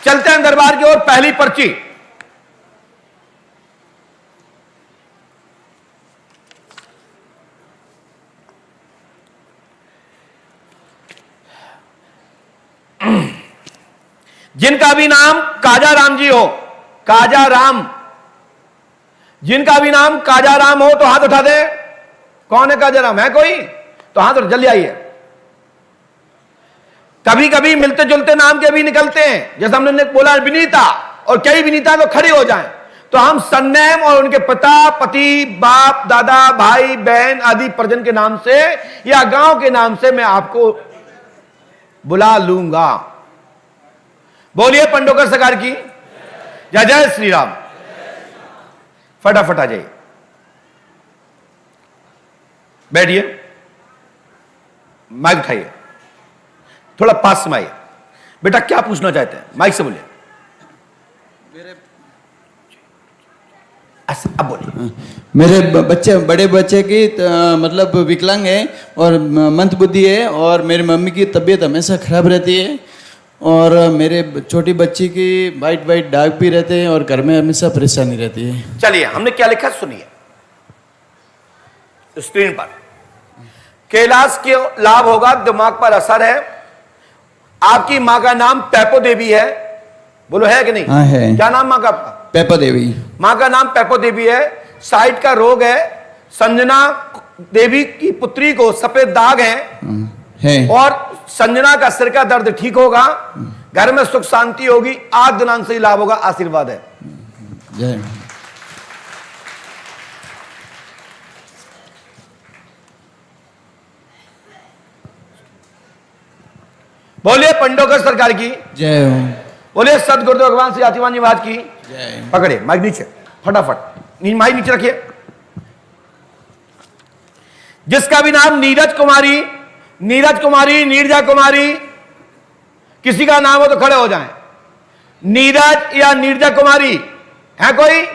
चलते हैं दरबार की ओर। पहली पर्ची जिनका भी नाम काजा राम जी हो, काजा राम, जिनका भी नाम काजा राम हो तो हाथ उठा दे। कौन है काजा राम? है कोई? तो हाथ उठा, जल्दी आइए। कभी कभी मिलते जुलते नाम के भी निकलते हैं, जैसे हमने बोला विनीता, और कई विनीता तो खड़े हो जाएं, तो हम सरनेम और उनके पिता, पति, बाप, दादा, भाई, बहन आदि परिजन के नाम से या गांव के नाम से मैं आपको बुला लूंगा। बोलिए पंडोकर सरकार की जय। जय श्री राम। फटाफट आ जाइए, बैठिए, माइक उठाइए, थोड़ा पास में आइए। बेटा क्या पूछना चाहते हैं? माइक से बोलिए। अब बोलिए। मेरे बच्चे, बड़े बच्चे की मतलब विकलांग है और मंदबुद्धि है, और मेरी मम्मी की तबीयत हमेशा खराब रहती है, और मेरे छोटी बच्ची की वाइट वाइट दाग भी रहते हैं, और घर में हमेशा परेशानी रहती है। चलिए हमने क्या लिखा सुनिए स्क्रीन पर। कैलाश के लाभ होगा, दिमाग पर असर है। आपकी मां का नाम पैपो देवी है, बोलो है कि नहीं? हाँ है। क्या नाम मां का? पेपा देवी। मां का नाम पैपो देवी है। साइट का रोग है। संजना देवी की पुत्री को सफेद दाग है। और संजना का सिर का दर्द ठीक होगा, घर में सुख शांति होगी, 8 दिनांक से ही लाभ होगा। आशीर्वाद है। जय। बोलिए पंडोकर सरकार की जय हो। बोलिए सदगुरुदेव भगवान श्री आतिवान जी महाराज की जय। पकड़े माइक नीचे, फटाफट माइक नीचे रखिए। जिसका भी नाम नीरज कुमारी, नीरज कुमारी, नीरजा कुमारी, किसी का नाम हो तो खड़े हो जाएं। नीरज या नीरजा कुमारी है कोई?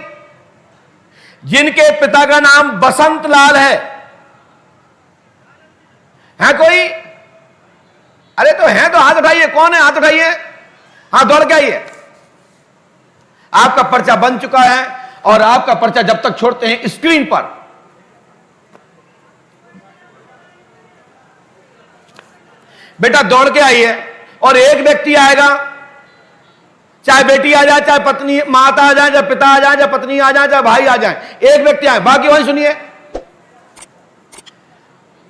जिनके पिता का नाम बसंत लाल है कोई? अरे तो है तो हाथ उठाइए। कौन है? हाथ उठाइए, हाथ दौड़ के आइए। आपका पर्चा बन चुका है, और आपका पर्चा जब तक छोड़ते हैं स्क्रीन पर बेटा दौड़ के आइए, और एक व्यक्ति आएगा, चाहे बेटी आ जाए, चाहे पत्नी माता आ जाए, चाहे पिता आ जाए, चाहे पत्नी आ जाए, चाहे भाई आ जाए, एक व्यक्ति आए, बाकी वहीं सुनिए।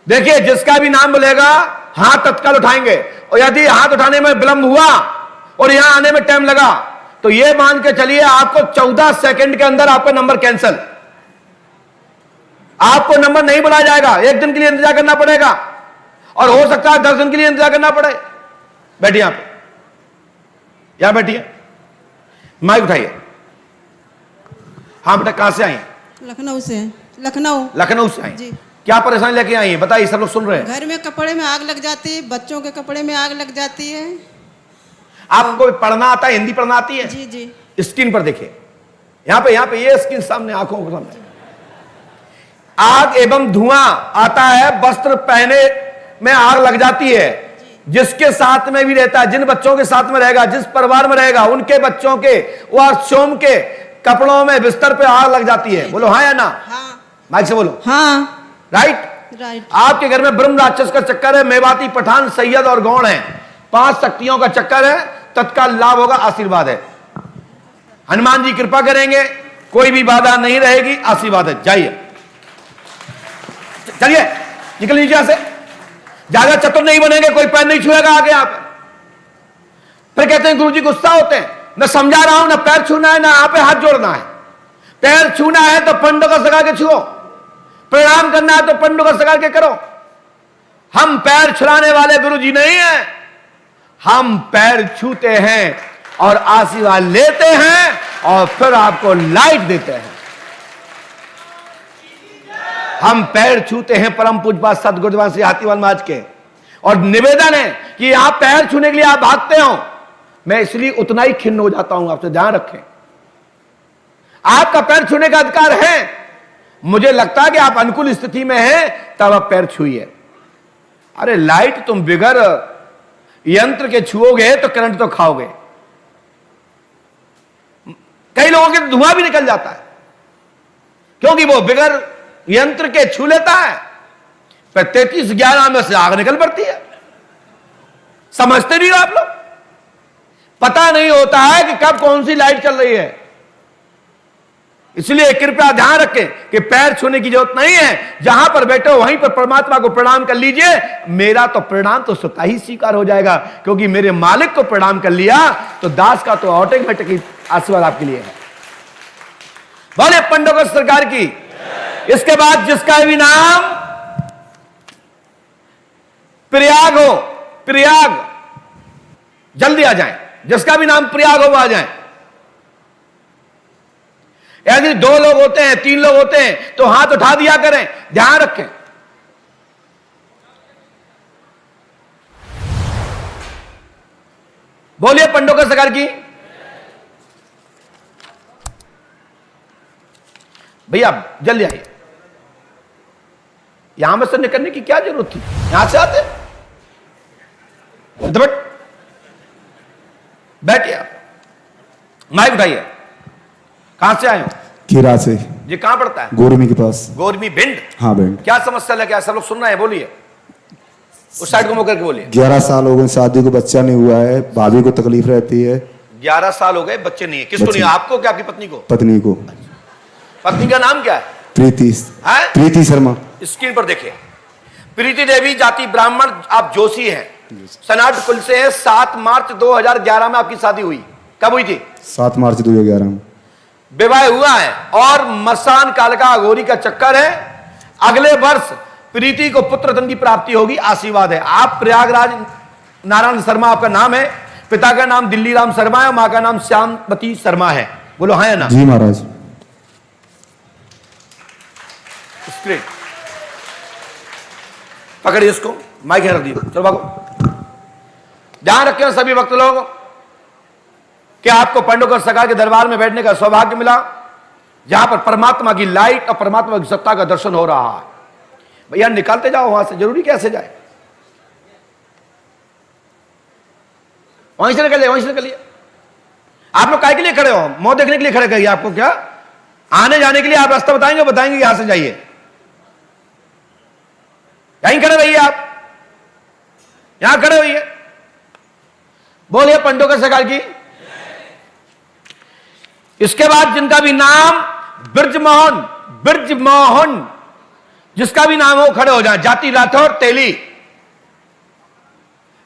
देखिए जिसका भी नाम बोलेगा हाथ तत्काल उठाएंगे, और यदि हाथ उठाने में विलंब हुआ और यहां आने में टाइम लगा तो यह मान के चलिए आपको 14 सेकंड के अंदर आपका नंबर कैंसिल। आपको नंबर नहीं बुलाया जाएगा, 1 दिन के लिए इंतजार करना पड़ेगा, और हो सकता है 10 दिन के लिए इंतजार करना पड़े। बैठिए यहां पे, यहां बैठिए, माइक उठाइए। हाँ बेटा कहां से आई हैं? लखनऊ से। लखनऊ। लखनऊ से आई जी। क्या परेशानी लेके आई है बताइए, सब लोग सुन रहे हैं। घर में कपड़े में आग लग जाती है, बच्चों के कपड़े में आग लग जाती है। आपको पढ़ना आता है? हिंदी पढ़ना आती है? जी जी। स्क्रीन पर देखिए, यहां पे ये स्क्रीन सामने, आंखों के सामने। आग एवं धुआं आता है, वस्त्र पहने में आग लग जाती है। जिसके साथ में भी रहता है, जिन बच्चों के साथ में रहेगा, जिस परिवार में रहेगा, उनके बच्चों के व स्वयं के कपड़ों में, बिस्तर पे आग लग जाती है। बोलो हाँ या ना? हाँ। माइक से बोलो। हाँ। राइट। आपके घर में ब्रह्म राक्षस का चक्कर है, मेवाती, पठान, सैयद और गौड़ है। 5 शक्तियों का चक्कर है, तत्काल लाभ होगा, आशीर्वाद है। हनुमान जी कृपा करेंगे, कोई भी बाधा नहीं रहेगी, आशीर्वाद है। जाइए, चलिए निकल नीचे से। ज्यादा चतुर नहीं बनेंगे, कोई पैर नहीं छुएगा आगे आप। फिर कहते हैं गुरुजी गुस्सा होते हैं। मैं समझा रहा हूं, ना पैर छूना है, ना यहाँ पे हाथ जोड़ना है। पैर छूना है तो पंडोकर सगा के छुओ, प्रणाम करना है तो पंडोकर सगा के करो। हम पैर छुलाने वाले गुरुजी नहीं हैं, हम पैर छूते हैं और आशीर्वाद लेते हैं, और फिर आपको लाइट देते हैं। हम पैर छूते हैं परम पूज्य सदगुरुदेव श्री हाथीवाल महाराज के, और निवेदन है कि आप पैर छूने के लिए आप भागते हो, मैं इसलिए उतना ही खिन्न हो जाता हूं आपसे। ध्यान रखें, आपका पैर छूने का अधिकार है। मुझे लगता है कि आप अनुकूल स्थिति में हैं, तब आप पैर छूइए। अरे लाइट तुम बिगर यंत्र के छुओगे तो करंट तो खाओगे। कई लोगों के धुआं भी निकल जाता है, क्योंकि वो बिगर यंत्र के छू लेता है, पर 3311 में से आग निकल पड़ती है। समझते नहीं हो आप लोग? पता नहीं होता है कि कब कौन सी लाइट चल रही है। इसलिए कृपया ध्यान रखें कि पैर छूने की जरूरत नहीं है। जहां पर बैठे हो वहीं पर परमात्मा को प्रणाम कर लीजिए। मेरा तो प्रणाम तो स्वतः ही स्वीकार हो जाएगा, क्योंकि मेरे मालिक को प्रणाम कर लिया तो दास का तो ऑटोमेटिकली आशीर्वाद आपके लिए है। बोले पंडोकर सरकार की। इसके बाद जिसका भी नाम प्रयाग हो, प्रयाग, जल्दी आ जाए। जिसका भी नाम प्रयाग हो वो आ जाए। यदि 2 लोग होते हैं, 3 लोग होते हैं तो हाथ उठा दिया करें। ध्यान रखें। बोलिए पंडोकर सरकार की। भैया जल्दी आइए। यहां में से निकलने की क्या जरूरत थी? यहां से आते बैठिए। आप माइक उठाइए। कहां से आए हो? कीरा से। ये कहां पड़ता है? गोरमी के पास। गोरमी भिंड। हाँ भिंड। क्या समस्या है? क्या सब लोग सुन रहे हैं? बोलिए। उस साइड को मुंह करके बोलिए। 11 साल हो गए शादी को, बच्चा नहीं हुआ है। भाभी को तकलीफ रहती है। 11 साल हो गए, बच्चे नहीं है। किसको नहीं है? आपको क्या आपकी पत्नी को? पत्नी को। पत्नी का नाम क्या है? प्रीति। है? प्रीति शर्मा। स्क्रीन पर देखिए। प्रीति देवी, जाति ब्राह्मण, आप जोशी हैं, सनाट कुल से है। 7 मार्च 2011 में आपकी शादी हुई। कब हुई थी? 7 मार्च 2011 में विवाह हुआ है और मसान काल का अघोरी का चक्कर है। अगले वर्ष प्रीति को पुत्र धन की प्राप्ति होगी। आशीर्वाद है। आप प्रयागराज नारायण शर्मा आपका नाम है। पिता का नाम दिल्ली राम शर्मा है, मां का नाम श्यामवती शर्मा है। बोलो हाँ या ना? जी महाराज। स्क्रीन पकड़िए इसको, माइक रख दिए। चलो भागो। ध्यान रखें सभी भक्त लोग कि आपको पंडोकर सरकार के दरबार में बैठने का सौभाग्य मिला, जहां पर परमात्मा की लाइट और परमात्मा की सत्ता का दर्शन हो रहा है। भैया निकालते जाओ वहां से, जरूरी कैसे जाए? वहीं से निकलिए, वहीं से निकलिए। आप लोग काय के लिए खड़े हो? मौत देखने के लिए खड़े करिए। आपको क्या आने जाने के लिए आप रास्ता बताएंगे? बताएंगे यहां से जाइए। यहीं खड़े रहिए। आप यहां खड़े रहिए। बोलिए पंडोकर सरकार की। इसके बाद जिनका भी नाम ब्रजमोहन, ब्रजमोहन, जिसका भी नाम हो खड़े हो जाए। जाति राठौर, तेली।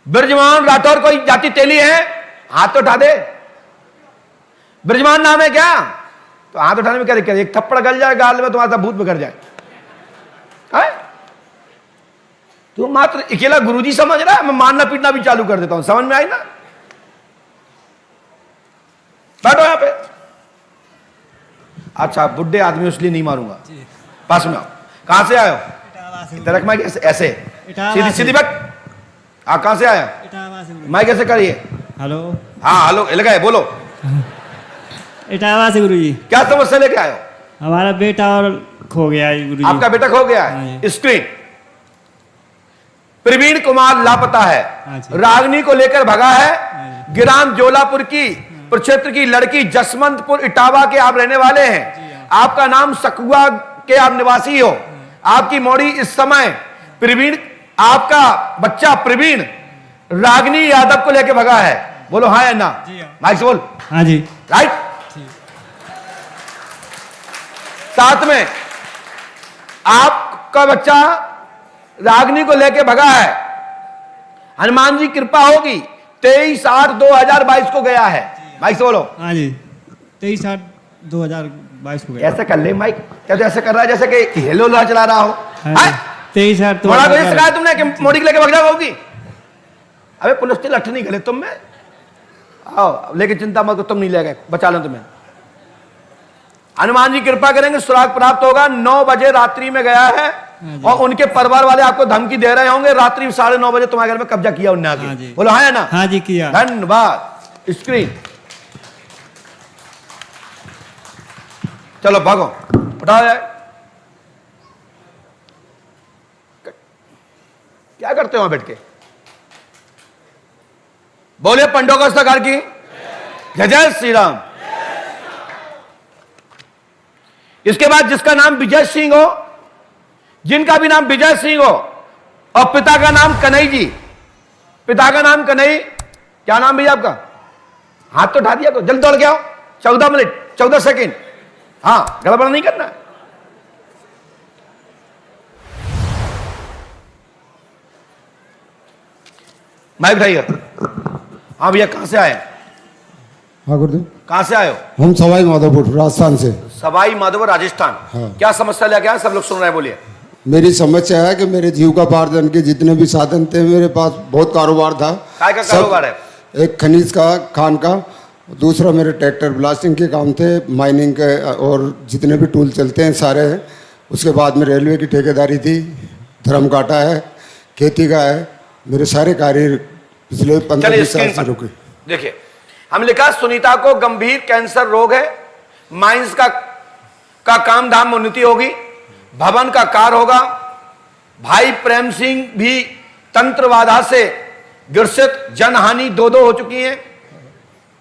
ब्रजमोहन राठौर कोई जाति तेली है? हाथ तो उठा दे। ब्रजमोहन नाम है क्या? तो हाथ उठाने में क्या दिक्कत? एक थप्पड़ गल जाए गाल में, तुम्हारा भूत बिगड़ जाए। तू मात्र अकेला गुरुजी समझ रहा है? मैं मारना पीटना भी चालू कर देता हूं। समझ में आई ना? बैठो यहां पे। अच्छा बुड्ढे आदमी इसलिए नहीं मारूंगा। पास में आओ। कहां से आए हो? इधर रख माइक। ऐसे सीधी सीधी बैठ। आप कहां से आए? माइक ऐसे करिए। हेलो। हाँ हेलो लगाए, बोलो। इटावा से गुरुजी। क्या समस्या लेके आए हो? हमारा बेटा और खो गया है गुरुजी। आपका बेटा खो गया है। स्क्रीन। प्रवीण कुमार लापता है। रागनी को लेकर भगा है। गिराम जोलापुर की प्रक्षेत्र की लड़की, जसवंतपुर इटावा के आप रहने वाले हैं। आपका नाम सकुआ के आप निवासी हो। आपकी मौड़ी इस समय प्रवीण, आपका बच्चा प्रवीण रागनी यादव को लेकर भगा है। बोलो हाँ या ना? माइक से बोल। हाँ जी। राइट। साथ में आपका बच्चा रागनी को लेकर भगा है। हनुमान जी कृपा होगी। 23/8/2022 को गया है। माइक से बोलो। हाँ जी। 23/8/2022 को गया। ऐसे कर ले माइक। क्या तो ऐसे कर रहा है जैसे कि हेलो ला चला रहा हो? 23/8 बड़ा कोई सिखाया तुमने कि मोड़ी के लेके भग जाओ होगी? अबे पुलिस से लठ नहीं गले तुम में। आओ लेकिन चिंता मत करो, तुम नहीं ले गए, बचा लो तुम्हें। हनुमान जी कृपा करेंगे, सुराग प्राप्त होगा। 9 बजे रात्रि में गया है और उनके परिवार वाले आपको धमकी दे रहे होंगे। रात्रि 9:30 बजे तुम्हारे घर में कब्जा किया उनने आके। बोलो हाँ या ना? हाँ जी किया। धन्यवाद। स्क्रीन चलो भागो, उठाओ यार। क्या करते हो बैठ के? बोलिए पंडोकर सरकार की जय। जय श्री राम। इसके बाद जिसका नाम विजय सिंह हो, जिनका भी नाम विजय सिंह हो और पिता का नाम कन्हई जी, पिता का नाम कन्हई, क्या नाम भैया आपका? हाथ तो उठा दिया को, जल्द दौड़ के आओ। 14 मिनट 14 सेकेंड, हाँ गड़बड़ नहीं करना। माइक उठाइए। हाँ भैया कहां से आए? हाँ गुरुदेव, कहां से आए हो? हम सवाई माधोपुर राजस्थान से। सवाई माधोपुर राजस्थान। हाँ। क्या समस्या लेके आए? सब लोग सुन रहे हैं, बोलिए। मेरी समस्या है कि मेरे जीविकोपार्जन के जितने भी साधन थे, मेरे पास बहुत कारोबार था। काय का सब- कारोबार है? एक खनिज का, खान का, दूसरा मेरे ट्रैक्टर ब्लास्टिंग के काम थे, माइनिंग के और जितने भी टूल चलते हैं सारे हैं। उसके बाद में रेलवे की ठेकेदारी थी, धर्म काटा है, खेती का है, मेरे सारे कार्य पिछले 15-20 साल से रुके। देखिए, हम लिखा सुनीता को गंभीर कैंसर रोग है, माइंस का काम धाम में उन्नति होगी, भवन का कार्य होगा, भाई प्रेम सिंह भी तंत्र बाधा से ग्रसित, जनहानि 2 हो चुकी है,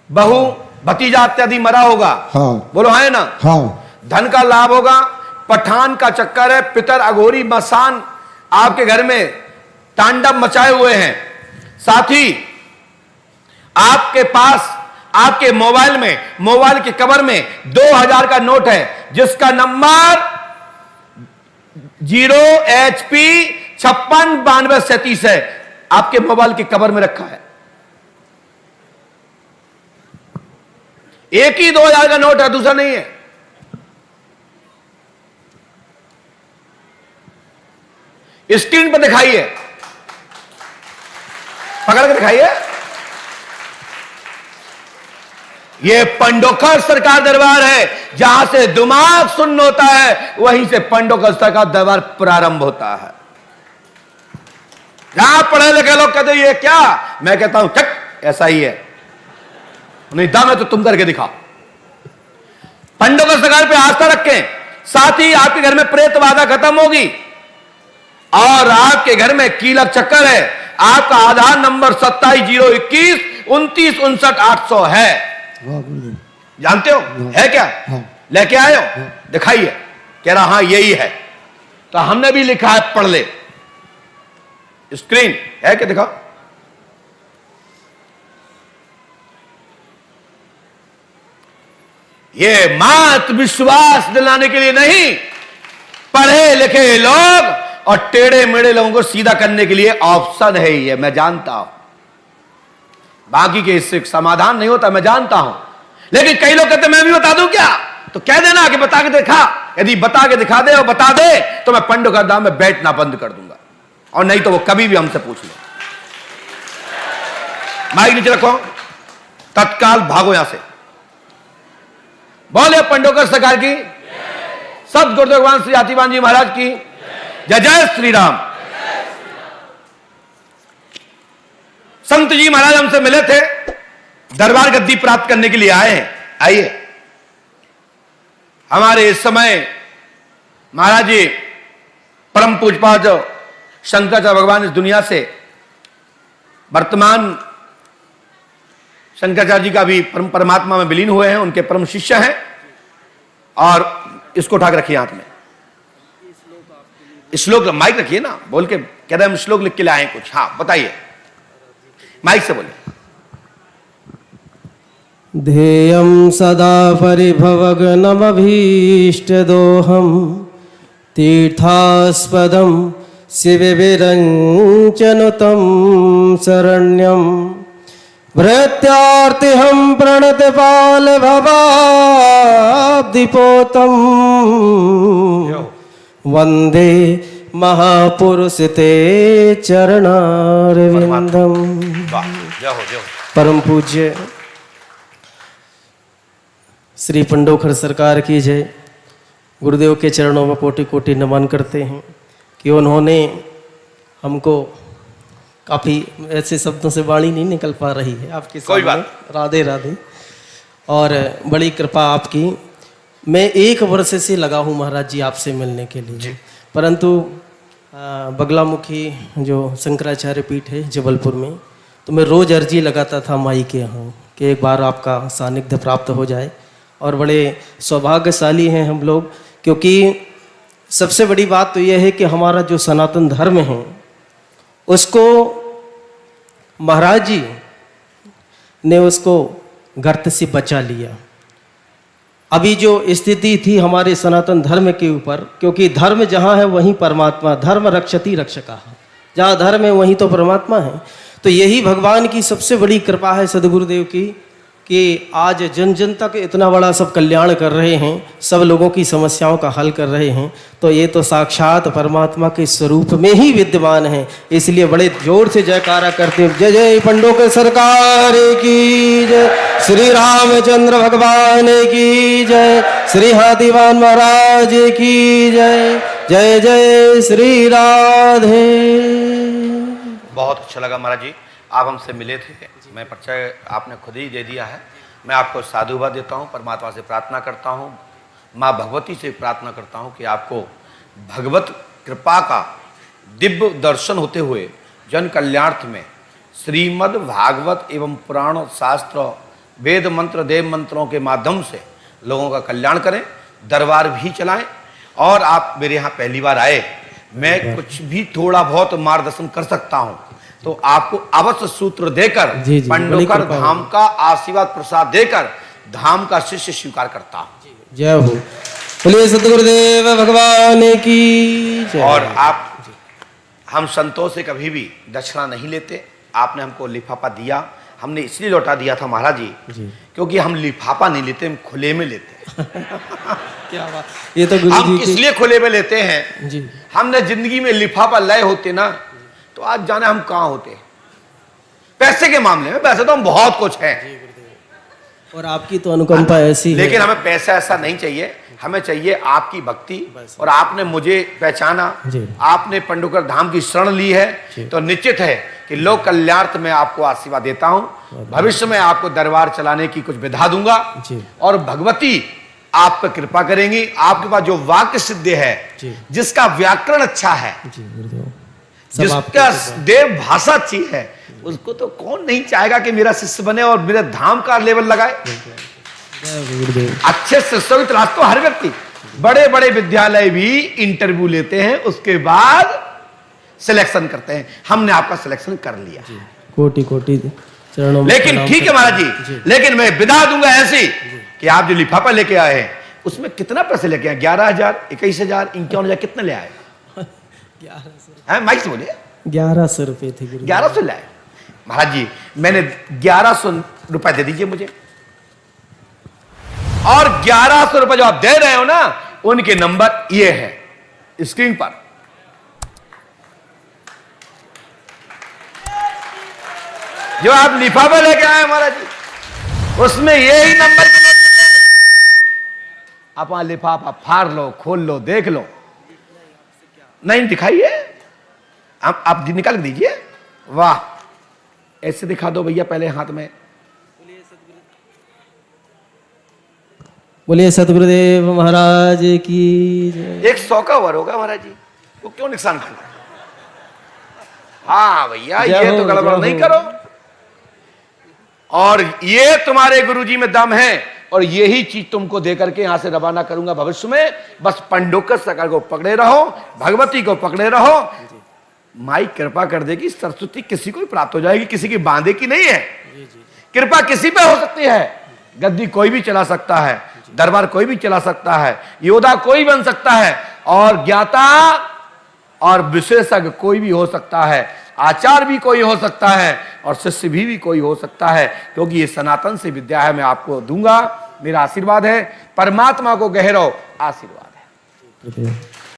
बहू भतीजा इत्यादि मरा होगा। हाँ। बोलो है ना? हाँ। धन का लाभ होगा, पठान का चक्कर है, पितर अघोरी मसान आपके घर में तांडव मचाए हुए हैं। साथ ही आपके पास, आपके मोबाइल में, मोबाइल के कवर में 2000 का नोट है, जिसका नंबर 0HP 569237 है, आपके मोबाइल के कवर में रखा है। एक ही 2000 का नोट है, दूसरा नहीं है। स्क्रीन पर दिखाइए, पकड़ के दिखाइए। यह पंडोखर सरकार दरबार है, जहां से दिमाग सुन्न होता है, वहीं से पंडोखर सरकार दरबार प्रारंभ होता है। जहां पढ़े लिखे लोग कहते ये क्या, मैं कहता हूं चक ऐसा ही है, नहीं दम है तो तुम करके दिखाओ। पंडोखर सरकार पे आस्था रखें, साथ ही आपके घर में प्रेत बाधा खत्म होगी और आपके घर में कीलक चक्कर है। आपका आधार नंबर 270121 2959 है। हाँ गुरुदेव। जानते हो है क्या? हाँ। लेके आए हो? दिखाइए। कह रहा हाँ यही है, तो हमने भी लिखा है, पढ़ ले। स्क्रीन है क्या? दिखाओ। ये मात विश्वास दिलाने के लिए नहीं, पढ़े लिखे लोग और टेढ़े मेढ़े लोगों को सीधा करने के लिए ऑप्शन है ये, मैं जानता हूं। बाकी के इससे समाधान नहीं होता, मैं जानता हूं। लेकिन कई लोग कहते मैं भी बता दूं क्या? तो कह देना कि बता के दिखा। यदि बता के दिखा दे और बता दे तो मैं पंडोखर धाम में बैठना बंद कर दूंगा, और नहीं तो वो कभी भी हमसे पूछ ले। माइक नीचे रखो, तत्काल भागो यहां से। बोले पंडोखर सरकार की, सब गुरुदेव भगवान श्री हाथीवान जी महाराज की जय। जय श्री राम। संत जी महाराज हमसे मिले थे, दरबार गद्दी प्राप्त करने के लिए आए हैं। आइए। हमारे इस समय महाराज जी परम पूजपाद शंकराचार्य भगवान इस दुनिया से, वर्तमान शंकराचार्य जी का भी परम परमात्मा में विलीन हुए हैं, उनके परम शिष्य हैं। और इसको उठा के रखिए हाथ में, श्लोक माइक रखिए ना, बोल के कह रहे हम श्लोक लिख के लाए हैं कुछ। हाँ बताइए, माइक से बोलिए। ध्येयं सदा परिभवग्नमभीष्टदोहं तीर्थास्पदं शिवविरञ्चनुतं शरण्यं भृत्यार्तिहं प्रणतपालभवाब्धिपोतं वन्दे महापुरुष ते चरणारविंदम। वाह, जय हो जय हो। परम पूज्य श्री पंडोखर सरकार की जय। गुरुदेव के चरणों में कोटि कोटि नमन करते हैं कि उन्होंने हमको, काफ़ी ऐसे शब्दों से वाणी नहीं निकल पा रही है आपके कोई सामने, बात। राधे राधे, और बड़ी कृपा आपकी। मैं 1 वर्ष से लगा हूँ महाराज जी आपसे मिलने के लिए, परंतु बगलामुखी जो शंकराचार्य पीठ है जबलपुर में, तो मैं रोज़ अर्जी लगाता था माई के यहाँ कि एक बार आपका सानिध्य प्राप्त हो जाए। और बड़े सौभाग्यशाली हैं हम लोग क्योंकि सबसे बड़ी बात तो यह है कि हमारा जो सनातन धर्म है उसको महाराज जी ने उसको गर्त से बचा लिया। अभी जो स्थिति थी हमारे सनातन धर्म के ऊपर, क्योंकि धर्म जहाँ है वहीं परमात्मा, धर्म रक्षति रक्षका, जहाँ धर्म है वहीं तो परमात्मा है। तो यही भगवान की सबसे बड़ी कृपा है सदगुरुदेव की कि आज जन जन तक इतना बड़ा सब कल्याण कर रहे हैं, सब लोगों की समस्याओं का हल कर रहे हैं। तो ये तो साक्षात परमात्मा के स्वरूप में ही विद्यमान है। इसलिए बड़े जोर से जयकारा करते हैं, जय जय पंडोक सरकार की जय, श्री रामचंद्र भगवान की जय, श्री हाथीवान महाराज की जय, जय जय श्री राधे। बहुत अच्छा लगा महाराज जी, आप हमसे मिले थे, मैं परिचय आपने खुद ही दे दिया है। मैं आपको साधुवाद देता हूँ, परमात्मा से प्रार्थना करता हूँ, माँ भगवती से प्रार्थना करता हूँ कि आपको भगवत कृपा का दिव्य दर्शन होते हुए जन कल्याणार्थ में श्रीमद् भागवत एवं पुराण शास्त्र वेद मंत्र देव मंत्रों के माध्यम से लोगों का कल्याण करें, दरबार भी चलाएं। और आप मेरे यहाँ पहली बार आए, मैं कुछ भी थोड़ा बहुत मार्गदर्शन कर सकता हूँ तो आपको अवश्य सूत्र देकर पंडोकर धाम का आशीर्वाद प्रसाद देकर धाम का शिष्य स्वीकार करता हूँ। जय हो, बोलिए सतगुरुदेव भगवान की जय। और आप, हम संतों से कभी भी दक्षिणा नहीं लेते। आपने हमको लिफाफा दिया, हमने इसलिए लौटा दिया था महाराज जी क्योंकि हम लिफाफा नहीं लेते, हम खुले में लेते हैं। क्या बात, ये तो गुरु हम जी इसलिए खुले में लेते हैं जी। हमने जिंदगी में लिफाफा लाए होते ना तो आज जाने हम कहां होते। पैसे के मामले में वैसे तो हम बहुत कुछ हैं, और आपकी तो अनुकंपा ऐसी है। लेकिन हमें पैसा ऐसा नहीं चाहिए, हमें चाहिए आपकी भक्ति। और आपने मुझे पहचाना, आपने पंडोकर धाम की शरण ली है, तो निश्चित है कि लोक कल्याणार्थ में आपको आशीर्वाद देता हूं। भविष्य में आपको दरबार चलाने की कुछ विधा दूंगा और भगवती आप पर कृपा करेंगी। आपके पास जो वाक्य सिद्ध है, जिसका व्याकरण अच्छा है, जिसका देव भाषा अच्छी है, उसको तो कौन नहीं चाहेगा कि मेरा शिष्य बने और मेरे धाम का लेवल लगाए। अच्छे शिष्यों की तलाश तो हर व्यक्ति, बड़े बड़े विद्यालय भी इंटरव्यू लेते हैं, उसके बाद सिलेक्शन करते हैं। हमने आपका सिलेक्शन कर लिया, कोटि कोटि चरणों में। लेकिन ठीक है महाराज जी, लेकिन मैं विदा दूंगा ऐसी कि आप जो लिफाफा लेके आए हैं उसमें कितना पैसे लेके आए? 11,000, 21,000, 51,000 कितने ले आए? 1100 माइक से बोलिए। 1100 रुपए थे गुरु। 1100 लाए महाराज जी, मैंने 1100 रुपए दे दीजिए मुझे। और 1100 रुपए जो आप दे रहे हो ना, उनके नंबर ये है स्क्रीन पर। जो आप लिफाफा लेके आए महाराज जी, उसमें यही नंबर के नोट निकलेंगे। आप वहां लिफाफा फाड़ लो, खोल लो, देख लो। नहीं दिखाइए, आप निकाल दीजिए। वाह, ऐसे दिखा दो भैया पहले हाथ में। बोलिए सतगुरुदेव महाराज की जय। 100 का ओवर होगा महाराज जी, वो क्यों नुकसान कर रहे? हाँ भैया, ये तो गड़बड़ नहीं करो। और ये तुम्हारे गुरुजी में दम है, और यही चीज तुमको देकर के यहां से रवाना करूंगा भविष्य में। बस पंडोकर सरकार को पकड़े रहो, भगवती को पकड़े रहो। माई कृपा कर देगी, सरस्वती किसी को भी प्राप्त हो जाएगी, किसी की बांधे की नहीं है। कृपा किसी पे हो सकती है, गद्दी कोई भी चला सकता है, दरबार कोई भी चला सकता है, योद्धा कोई बन सकता है, और ज्ञाता और विशेषज्ञ कोई भी हो सकता है, आचार्य भी कोई हो सकता है, और शिष्य भी कोई हो सकता है। क्योंकि ये सनातन से विद्या है, मैं आपको दूंगा, मेरा आशीर्वाद है। परमात्मा को गहरो आशीर्वाद है।